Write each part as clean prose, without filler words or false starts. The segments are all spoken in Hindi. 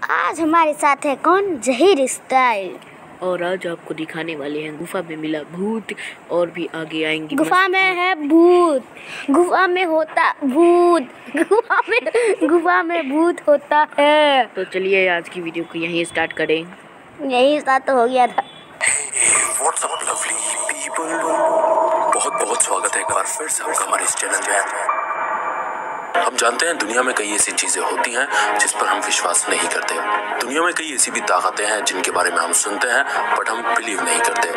आज हमारे साथ है कौन? जहीर स्टाइल। और आज आपको दिखाने वाले हैं गुफा में मिला भूत, और भी आगे आएंगे। गुफा में है भूत, गुफा में होता भूत, गुफा में भूत होता है। तो चलिए आज की वीडियो को यहीं स्टार्ट करें। यहीं स्टार्ट तो हो गया था। What's up lovely people? बहुत स्वागत है एक बार फिर से आपका हमारे इस चैनल में। हम जानते हैं दुनिया में कई ऐसी चीजें होती हैं जिस पर हम विश्वास नहीं करते। दुनिया में कई ऐसी भी ताकतें हैं जिनके बारे में हम सुनते हैं बट हम बिलीव नहीं करते।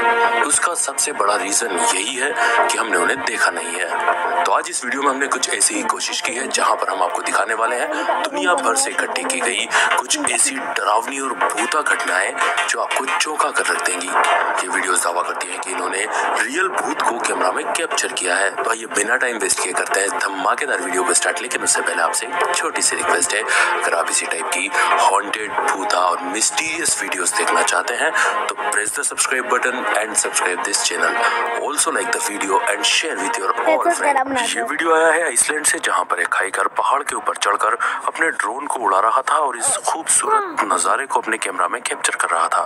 उसका सबसे बड़ा रीजन यही है कि हमने उन्हें देखा नहीं है। तो आज इस वीडियो में हमने कुछ ऐसी ही कोशिश की है जहां पर हम आपको दिखाने वाले हैं दुनिया भर से इकट्ठी की गई कुछ ऐसी डरावनी और भूता घटनाएं जो आपको चौंका कर रख देंगी। ये वीडियो दावा करती है कि इन्होंने रियल भूत को कैमरा में कैप्चर किया है। तो आइए बिना टाइम वेस्ट किए करते हैं धमाकेदार वीडियो को स्टार्ट। लेकिन उससे पहले आपसे एक छोटी सी रिक्वेस्ट है, अगर आप इसी टाइप की हॉन्टेड, भूता और मिस्टीरियस वीडियोस देखना चाहते हैं तो press the subscribe button and subscribe this channel. Also like the video and share with your all friend. ये वीडियो आया है आइसलैंड से, जहां पर एक हाइकर पहाड़ के ऊपर चढ़कर अपने ड्रोन को उड़ा रहा था और इस खूबसूरत नजारे को अपने कैमरा में कैप्चर कर रहा था।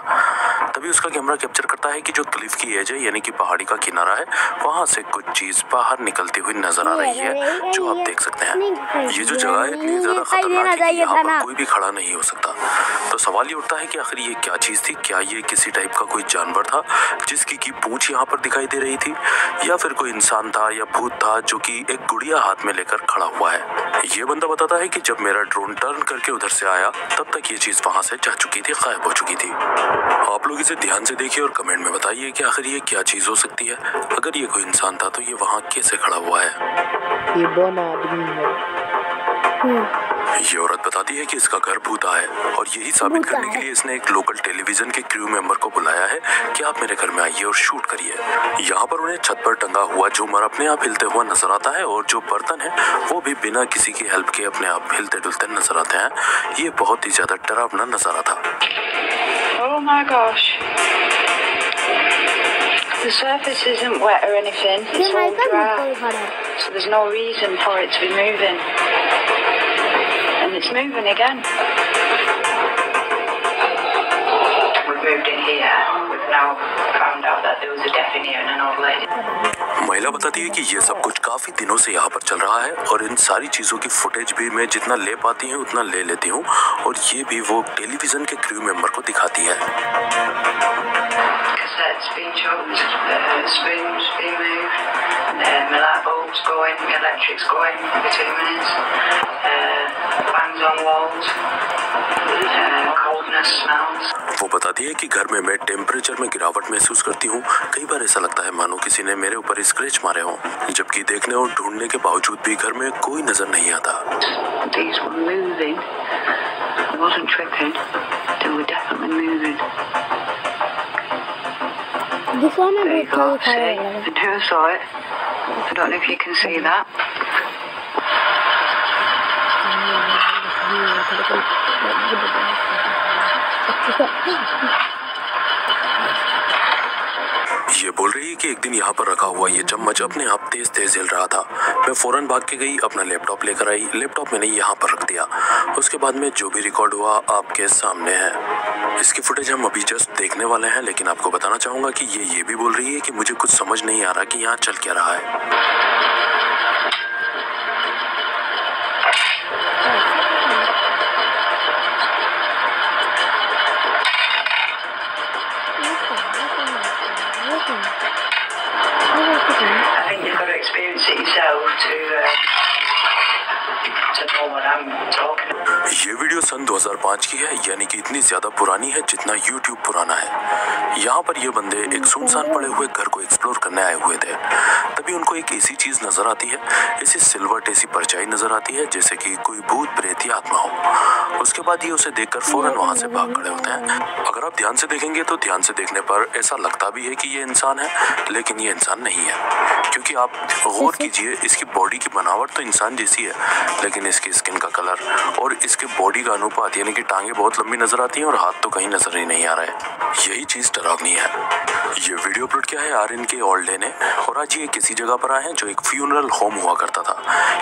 तभी उसका कैमरा कैप्चर करता है कि जो क्लिफ की एज है यानी कि पहाड़ी का किनारा है, वहां से कुछ चीज बाहर निकलती हुई नजर आ रही है, जो आप देख सकते हैं। ये जो जगह है इतनी ज्यादा खतरनाक है कि यहाँ पर कोई भी खड़ा नहीं हो सकता। तो सवाल ये उठता है कि आखिर ये क्या चीज थी? क्या ये किसी टाइप का कोई जानवर था जिसकी की पूंछ यहाँ पर दिखाई दे रही थी, या फिर कोई इंसान था या भूत था जो कि एक गुड़िया हाथ में लेकर खड़ा हुआ है? ये बंदा बताता है कि जब मेरा ड्रोन टर्न करके उधर से आया तब तक ये चीज वहां से जा चुकी थी, गायब हो चुकी थी। आप लोग इसे ध्यान से देखिए और कमेंट में बताइए कि आखिर ये क्या चीज हो सकती है। अगर ये कोई इंसान था तो ये वहाँ कैसे खड़ा हुआ है? ये बना आदमी है। ये औरत बताती है कि इसका घर भूता है और यही साबित करने के लिए इसने एक लोकल टेलीविजन के क्रू मेंबर को बुलाया है कि आप मेरे घर में आइए और शूट करिए। यहाँ पर उन्हें छत पर टंगा हुआ झूमर अपने आप हिलते हुआ नजर आता है और जो बर्तन है वो भी बिना किसी की हेल्प के अपने आप हिलते डुलते नजर आते हैं। ये बहुत ही ज्यादा डरावना नजारा था। Oh my gosh. The surface isn't wet or anything. It's all dry. So there's no reason for it to be moving. And it's moving again. We've moved in here. We've now found out that there was a deaf Indian and an old lady. महिला बताती है कि ये सब कुछ काफी दिनों से यहाँ पर चल रहा है और इन सारी चीजों की फुटेज भी मैं जितना ले पाती हूँ उतना ले लेती हूँ, और ये भी वो टेलीविजन के क्रू मेंबर को दिखाती है। Cassettes being choked, spoons being moved, my light bulbs going, my electric's going every 2 minutes, bangs on walls, coldness smells. वो बताती है कि घर में मैं टेम्परेचर में गिरावट महसूस करती हूँ। कई बार ऐसा लगता है मानो किसी ने मेरे ऊपर स्क्रैच मारे हों, जबकि देखने और ढूंढने के बावजूद भी घर में कोई नजर नहीं आता। These were moving. I wasn't tripping. They were definitely moving. There you go, see? And who saw it? I don't know if you can see that. ये बोल रही है कि एक दिन यहाँ पर रखा हुआ ये चम्मच अपने आप तेज तेज हिल रहा था। मैं फौरन भाग के गई, अपना लैपटॉप लेकर आई। लैपटॉप मैंने यहाँ पर रख दिया। उसके बाद में जो भी रिकॉर्ड हुआ आपके सामने है। इसकी फुटेज हम अभी जस्ट देखने वाले हैं, लेकिन आपको बताना चाहूंगा कि ये भी बोल रही है कि मुझे कुछ समझ नहीं आ रहा कि यहाँ चल क्या रहा है। I think you've got to experience it yourself to know what I'm talking about. ये वीडियो सन 2005 की है, यानी कि इतनी ज्यादा पुरानी है जितना YouTube पुराना है। यहाँ पर ये बंदे एक सुनसान पड़े हुए घर को एक्सप्लोर करने आए हुए थे। तभी उनको एक ऐसी चीज नजर आती है, ऐसी सिल्वर ऐसी परछाई नजर आती है जैसे कि कोई भूत प्रेत या आत्मा हो। उसके बाद ये उसे देखकर फौरन वहां से भाग खड़े होते हैं। अगर आप ध्यान से देखेंगे तो ध्यान से देखने पर ऐसा लगता भी है कि ये इंसान है, लेकिन ये इंसान नहीं है, क्योंकि आप गौर कीजिए इसकी बॉडी की बनावट तो इंसान जैसी है, लेकिन इसकी स्किन का कलर और इसके बॉडी का अनुपात यानी कि टांगे बहुत लंबी नजर आती हैं और हाथ तो कहीं नजर ही नहीं आ रहा है। यही चीज डरावनी है। ये वीडियो अपलोड किया है आर्यन के ऑल्डे ने और आज ये किसी जगह पर आए हैं जो एक फ्यूनरल होम हुआ करता था,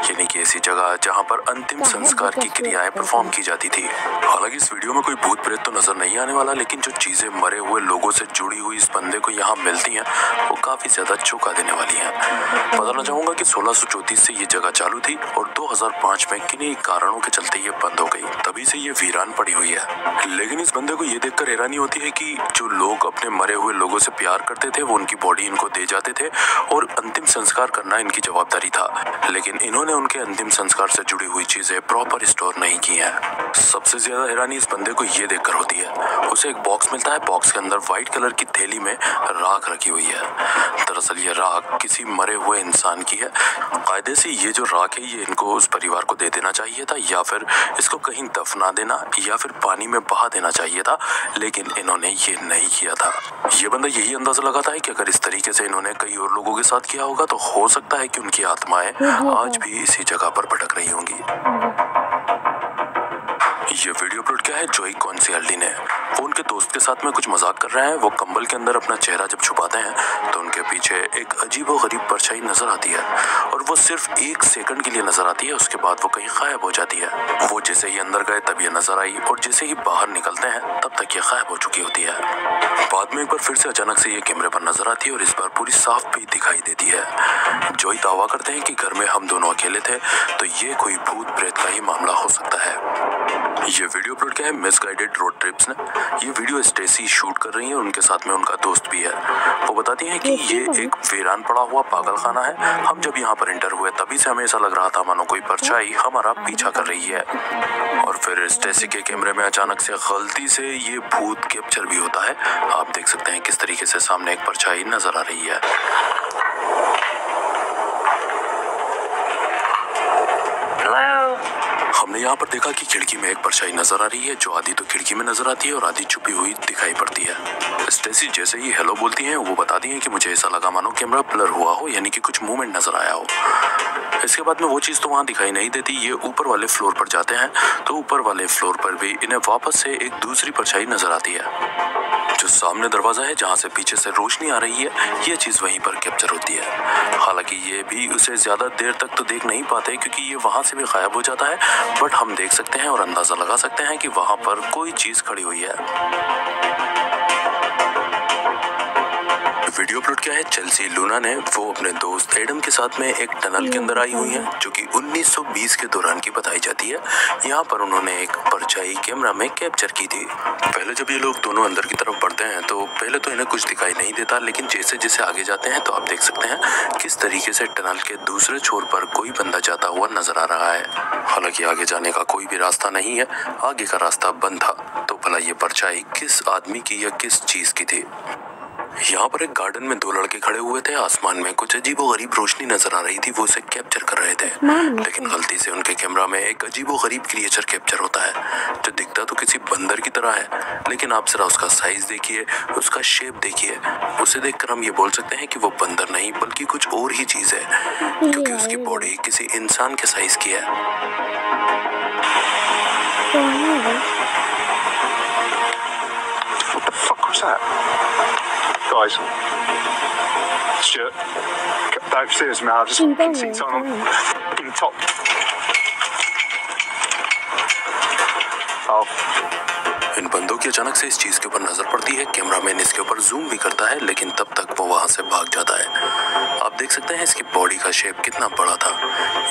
यानी कि ऐसी जगह जहाँ पर अंतिम संस्कार की क्रियाएं परफॉर्म की जाती थी। हालांकि इस वीडियो में कोई भूत प्रेत तो नजर नहीं आने वाला, लेकिन जो चीजें मरे हुए लोगों से जुड़ी हुई इस बंदे को यहाँ मिलती हैं वो काफी ज्यादा चौंका देने वाली हैं। बताना चाहूंगा कि 1634 से ये जगह चालू थी और 2005 में किन्हीं कारणों के चलते ये बंद हो गई, तभी से ये वीरान पड़ी हुई है। लेकिन इस बंदे को ये देखकर हैरानी होती है कि जो लोग अपने मरे हुए लोगों से प्यार करते थे वो उनकी बॉडी इनको दे जाते थे और अंतिम संस्कार करना इनकी जवाबदारी था, लेकिन इन्होंने उनके अंतिम संस्कार से जुड़ी हुई चीजें प्रॉपर स्टोर नहीं की है। सबसे ज्यादा हैरानी इस बंदे को ये देखकर होती है। उसे एक बॉक्स मिलता है, बॉक्स के अंदर व्हाइट कलर की थैली में राख रखी हुई है। दरअसल ये राख किसी मरे हुए इंसान की है। कायदे से ये जो राख है ये इनको उस परिवार को दे देना चाहिए था, या फिर इसको कहीं दफना देना या फिर पानी में बहा देना चाहिए था, लेकिन इन्होंने ये नहीं किया था। ये बंदा यही अंदाजा लगाता है कि अगर इस तरीके से इन्होंने कई और लोगों के साथ किया होगा तो हो सकता है कि उनकी आत्माएं आज भी इसी जगह पर भटक रही होंगी। ये वीडियो अपलोड किया है जोई कॉन्सियाल्डी ने। वो उनके दोस्त के साथ में कुछ मजाक कर रहे हैं। वो कंबल के अंदर अपना चेहरा जब छुपाते हैं तो उनके पीछे एक अजीब और गरीब परछाई नजर आती है और वो सिर्फ 1 सेकंड के लिए नजर आती है। उसके बाद वो कहीं गायब हो जाती है। वो जैसे ही अंदर गए तब ये नजर आई और जैसे ही बाहर निकलते हैं तब तक ये गायब हो चुकी होती है। बाद में एक बार फिर से अचानक से ये कैमरे पर नजर आती है और इस बार पूरी साफ भी दिखाई देती है। जोई दावा करते हैं कि घर में हम दोनों अकेले थे, तो ये कोई भूत प्रेत का ही मामला हो सकता है। ये वीडियो अपलोड किया है मिसगाइडेड रोड ट्रिप्स ने। ये वीडियो स्टेसी शूट कर रही है और उनके साथ में उनका दोस्त भी है। वो बताती हैं कि ये एक वीरान पड़ा हुआ पागलखाना है। हम जब यहाँ पर एंटर हुए तभी से हमें ऐसा लग रहा था मानो कोई परछाई हमारा पीछा कर रही है। और फिर स्टेसी के कैमरे में अचानक से गलती से ये भूत कैप्चर भी होता है। आप देख सकते हैं किस तरीके से सामने एक परछाई नजर आ रही है। हमने यहाँ पर देखा कि खिड़की में एक परछाई नजर आ रही है जो आधी तो खिड़की में नजर आती है और आधी छुपी हुई दिखाई पड़ती है। स्टेसी जैसे ही हेलो बोलती हैं वो बताती हैं कि मुझे ऐसा लगा मानो कैमरा ब्लर हुआ हो, यानी कि कुछ मूवमेंट नजर आया हो। इसके बाद में वो चीज़ तो वहाँ दिखाई नहीं देती। ये ऊपर वाले फ्लोर पर जाते हैं तो ऊपर वाले फ्लोर पर भी इन्हें वापस से एक दूसरी परछाई नजर आती है। जो सामने दरवाजा है जहाँ से पीछे से रोशनी आ रही है, ये चीज़ वहीं पर कैप्चर होती है। हालांकि ये भी उसे ज़्यादा देर तक तो देख नहीं पाते क्योंकि ये वहाँ से भी गायब हो जाता है, बट हम देख सकते हैं और अंदाज़ा लगा सकते हैं कि वहाँ पर कोई चीज़ खड़ी हुई है। वीडियो अपलोड किया है चेल्सी लूना ने। वो अपने दोस्त एडम के साथ में एक टनल के अंदर आई हुई है जो कि 1920 के दौरान की बताई जाती है। यहाँ पर उन्होंने एक परछाई कैमरा में कैप्चर की थी। पहले जब ये लोग दोनों अंदर की तरफ बढ़ते हैं तो पहले तो इन्हें कुछ दिखाई नहीं देता, लेकिन जैसे जैसे आगे जाते हैं तो आप देख सकते हैं किस तरीके से टनल के दूसरे छोर पर कोई बंदा जाता हुआ नजर आ रहा है। हालांकि आगे जाने का कोई भी रास्ता नहीं है, आगे का रास्ता बंद था। तो भला ये परछाई किस आदमी की या किस चीज की थी? यहाँ पर एक गार्डन में 2 लड़के खड़े हुए थे। आसमान में कुछ अजीबो गरीब रोशनी नजर आ रही थी। वो उसे कैप्चर कर रहे थे, लेकिन गलती से उनके कैमरा में एक अजीबो गरीब क्रिएचर कैप्चर होता है जो दिखता तो किसी बंदर की तरह है, लेकिन आप जरा उसका साइज देखिए, उसका शेप देखिए। उसे देखकर हम ये बोल सकते हैं कि वो बंदर नहीं बल्कि कुछ और ही चीज है, क्योंकि उसकी बॉडी किसी इंसान के साइज की है। What the fuck was that? Guys, Stuart, don't serious man, I've just been seen someone in top. Oh. इन बंदों की अचानक से इस चीज के ऊपर नजर पड़ती है। कैमरामैन इसके ऊपर जूम भी करता है, लेकिन तब तक वो वहां से भाग जाता है। आप देख सकते हैं इसकी बॉडी का शेप कितना बड़ा था।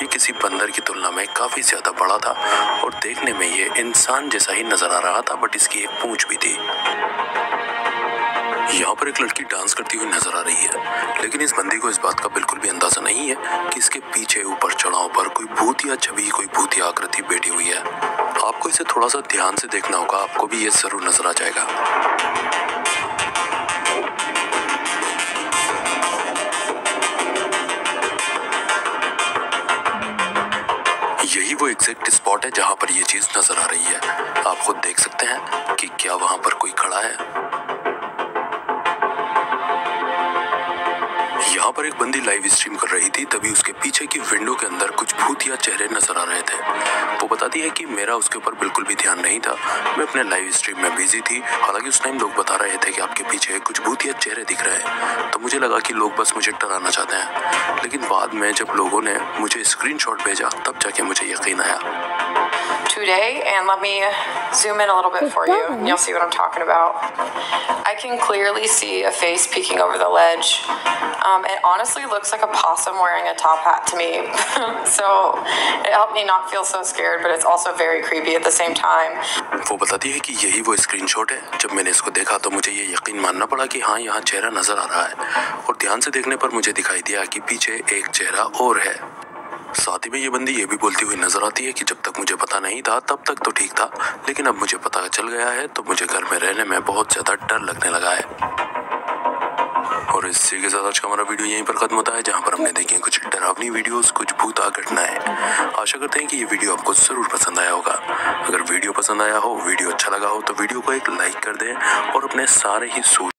ये किसी बंदर की तुलना में काफी ज्यादा बड़ा था और देखने में ये इंसान जैसा ही नजर आ रहा था, बट इसकी एक पूंछ भी थी। यहाँ पर एक लड़की डांस करती हुई नजर आ रही है, लेकिन इस बंदी को इस बात का बिल्कुल भी अंदाजा नहीं है कि इसके पीछे ऊपर चढ़ाव पर कोई भूत या छवि, कोई भूत या आकृति बैठी हुई है। आपको इसे थोड़ा सा ध्यान से देखना होगा, आपको भी ये जरूर नजर आ जाएगा। यही वो एग्जैक्ट स्पॉट है जहाँ पर ये चीज नजर आ रही है। आप खुद देख सकते हैं कि क्या वहां पर कोई खड़ा है। यहाँ वहाँ पर एक बंदी लाइव स्ट्रीम कर रही थी, तभी उसके पीछे की विंडो के अंदर कुछ भूतिया चेहरे नजर आ रहे थे। वो बताती है कि मेरा उसके ऊपर बिल्कुल भी ध्यान नहीं था, मैं अपने लाइव स्ट्रीम में बिजी थी। हालांकि उस टाइम लोग बता रहे थे कि आपके पीछे कुछ भूतिया चेहरे दिख रहे हैं, तो मुझे लगा कि लोग बस मुझे डराना चाहते हैं। लेकिन बाद में जब लोगों ने मुझे स्क्रीनशॉट भेजा तब जाके मुझे यकीन आया। Today, and let me zoom in a little bit for you, and you'll see what I'm talking about. I can clearly see a face peeking over the ledge. It honestly looks like a possum wearing a top hat to me. So it helped me not feel so scared, but it's also very creepy at the same time. वो बताती है कि यही वो स्क्रीनशॉट है। जब मैंने इसको देखा तो मुझे ये यकीन मानना पड़ा कि हाँ, यहाँ चेहरा नजर आ रहा है, और ध्यान से देखने पर मुझे दिखाई दिया कि पीछे एक चेहरा और है। साथ ही में ये बंदी ये भी बोलती हुई नजर आती है कि जब तक मुझे पता नहीं था तब तक तो ठीक था, लेकिन अब मुझे पता चल गया है तो मुझे घर में रहने में बहुत ज्यादा डर लगने लगा है। और इसी के साथ आज का हमारा वीडियो यहीं पर खत्म होता है, जहां पर हमने देखी कुछ डरावनी वीडियोस, कुछ भूता घटनाएं। आशा करते हैं कि ये वीडियो आपको जरूर पसंद आया होगा। अगर वीडियो पसंद आया हो, वीडियो अच्छा लगा हो, तो वीडियो को एक लाइक कर दें और अपने सारे ही